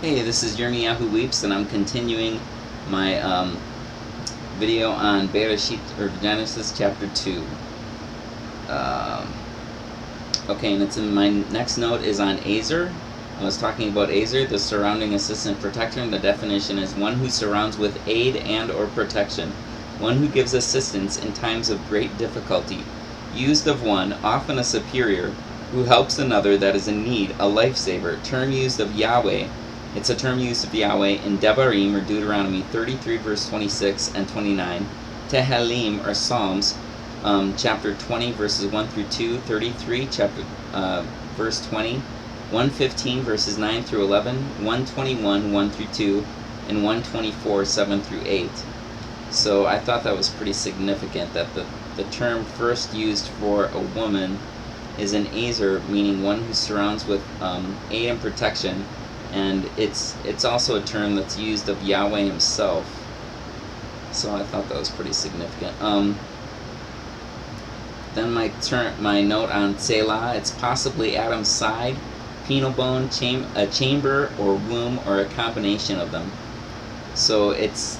Hey, this is Yirmiyahu Weeps, and I'm continuing my video on Bereshit, or Genesis chapter 2. Okay, and it's in my next note is on Azer. I was talking about Azer, the surrounding assistant protector, and the definition is one who surrounds with aid and or protection, one who gives assistance in times of great difficulty, used of one, often a superior, who helps another that is in need, a lifesaver, term used of Yahweh. It's a term used of Yahweh in Devarim, or Deuteronomy 33, verse 26 and 29, Tehillim, or Psalms, chapter 20, verses 1 through 2, 33, verse 20, 115, verses 9 through 11, 121, 1 through 2, and 124, 7 through 8. So I thought that was pretty significant that the term first used for a woman is an Azer, meaning one who surrounds with aid and protection. And it's also a term that's used of Yahweh himself. So I thought that was pretty significant. Then my note on Selah, it's possibly Adam's side, penile bone, a chamber, or womb, or a combination of them. So it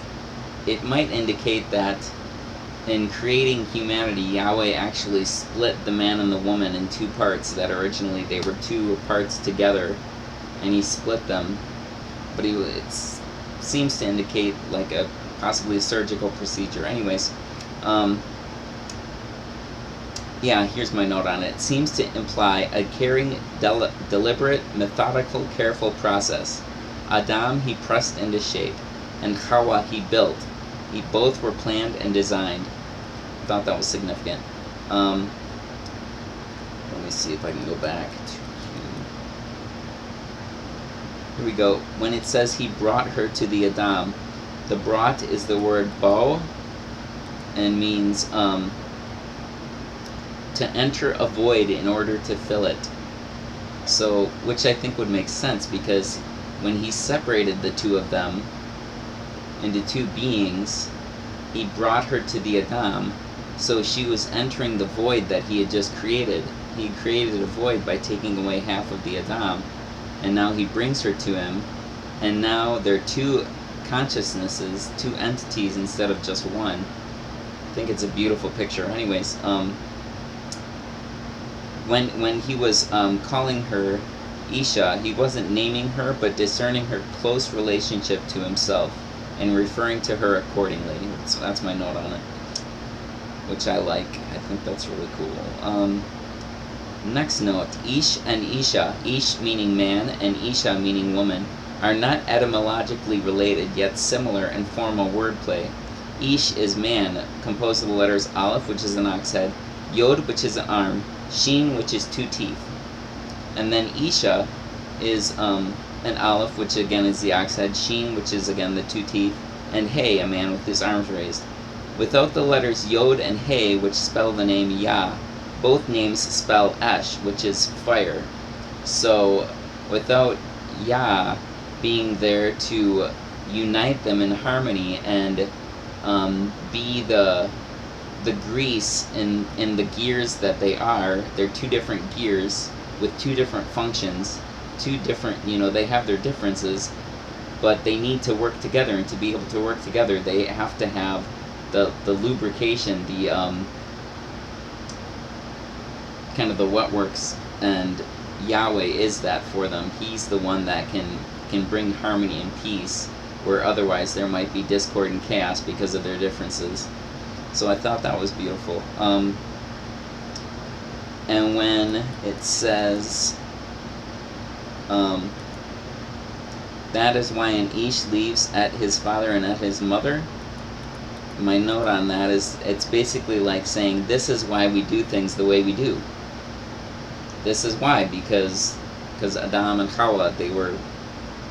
might indicate that in creating humanity, Yahweh actually split the man and the woman in two parts, that originally they were two parts together, and he split them, but it seems to indicate like possibly a surgical procedure. Anyways, yeah, here's my note on it. It seems to imply a caring, deliberate, methodical, careful process. Adam he pressed into shape, and Hawa he built. Both were planned and designed. I thought that was significant. Let me see if I can go back to... Here we go. When it says he brought her to the Adam, the brought is the word bo, and means to enter a void in order to fill it. So, which I think would make sense, because when he separated the two of them into two beings, he brought her to the Adam, so she was entering the void that he had just created. He created a void by taking away half of the Adam, and now he brings her to him, and now they're two consciousnesses, two entities instead of just one. I think it's a beautiful picture. Anyways, when he was calling her Isha, he wasn't naming her, but discerning her close relationship to himself and referring to her accordingly. That's my note on it, which I like. I think that's really cool. Next note, Ish and Isha, Ish meaning man and Isha meaning woman, are not etymologically related, yet similar and form a wordplay. Ish is man, composed of the letters Aleph, which is an ox head, Yod, which is an arm, Shin, which is two teeth. And then Isha is an Aleph, which again is the ox head, Shin, which is again the two teeth, and Hey, a man with his arms raised. Without the letters Yod and Hey, which spell the name Yah, both names spell Esh, which is fire. So without Yah being there to unite them in harmony and be the grease in the gears that they are, they're two different gears with two different functions, two different, they have their differences, but they need to work together, and to be able to work together, they have to have the lubrication, the kind of the what works, and Yahweh is that for them. He's the one that can bring harmony and peace, where otherwise there might be discord and chaos because of their differences. So I thought that was beautiful. And when it says, that is why an Ish leaves at his father and at his mother, my note on that is, it's basically like saying, this is why we do things the way we do. This is why, because Adam and Hawa, they were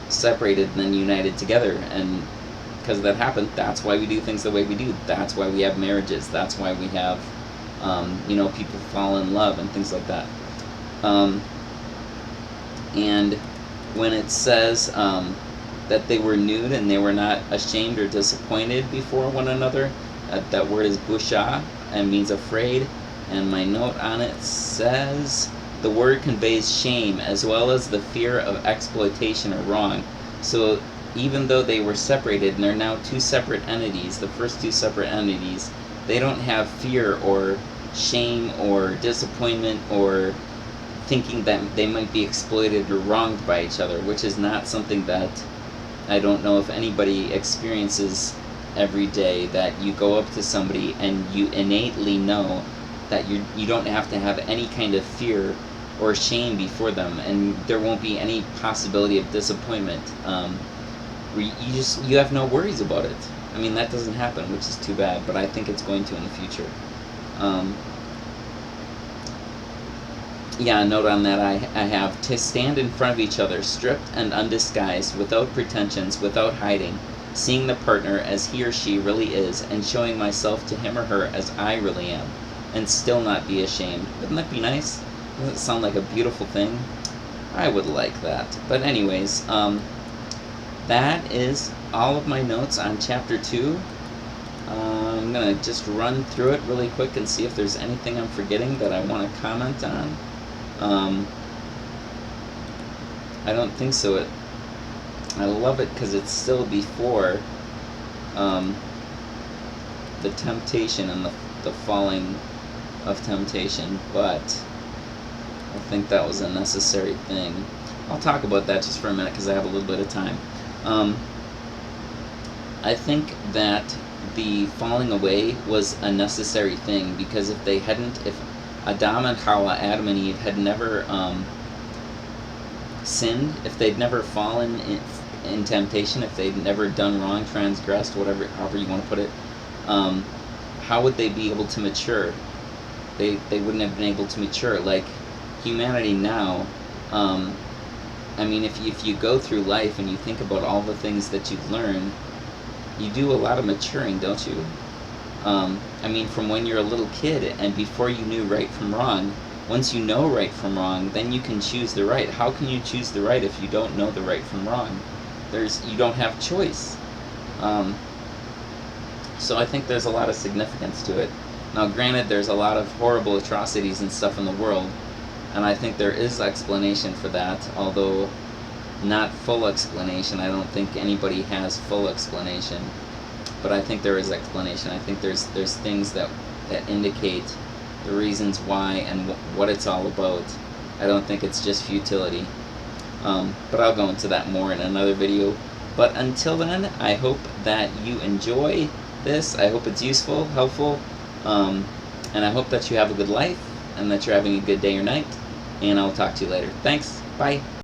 separated and then united together, and because that happened, that's why we do things the way we do. That's why we have marriages. That's why we have, people fall in love and things like that. And when it says that they were nude and they were not ashamed or disappointed before one another, that word is busha and means afraid. And my note on it says, the word conveys shame as well as the fear of exploitation or wrong. So even though they were separated and they're now two separate entities, the first two separate entities, they don't have fear or shame or disappointment or thinking that they might be exploited or wronged by each other, which is not something that I don't know if anybody experiences every day, that you go up to somebody and you innately know that you don't have to have any kind of fear or shame before them, and there won't be any possibility of disappointment. You have no worries about it. I mean, that doesn't happen, which is too bad, but I think it's going to in the future. Yeah, a note on that I have: to stand in front of each other, stripped and undisguised, without pretensions, without hiding, seeing the partner as he or she really is, and showing myself to him or her as I really am, and still not be ashamed. Wouldn't that be nice? Doesn't it sound like a beautiful thing? I would like that. But anyways, that is all of my notes on Chapter 2. I'm going to just run through it really quick and see if there's anything I'm forgetting that I want to comment on. I don't think so. I love it because it's still before the temptation and the falling of temptation, but I think that was a necessary thing. I'll talk about that just for a minute because I have a little bit of time. I think that the falling away was a necessary thing, because if Adam and Eve had never sinned, if they'd never fallen in temptation, if they'd never done wrong, transgressed, however you want to put it, how would they be able to mature? They wouldn't have been able to mature. Like humanity now, I mean, if you go through life and you think about all the things that you've learned, you do a lot of maturing, don't you? I mean, from when you're a little kid and before you knew right from wrong, once you know right from wrong, then you can choose the right. How can you choose the right if you don't know the right from wrong? You don't have choice. So I think there's a lot of significance to it. Now, granted, there's a lot of horrible atrocities and stuff in the world, and I think there is explanation for that, although not full explanation. I don't think anybody has full explanation, but I think there is explanation. I think there's things that indicate the reasons why and what it's all about. I don't think it's just futility. But I'll go into that more in another video. But until then, I hope that you enjoy this. I hope it's useful, helpful, and I hope that you have a good life and that you're having a good day or night. And I'll talk to you later. Thanks. Bye.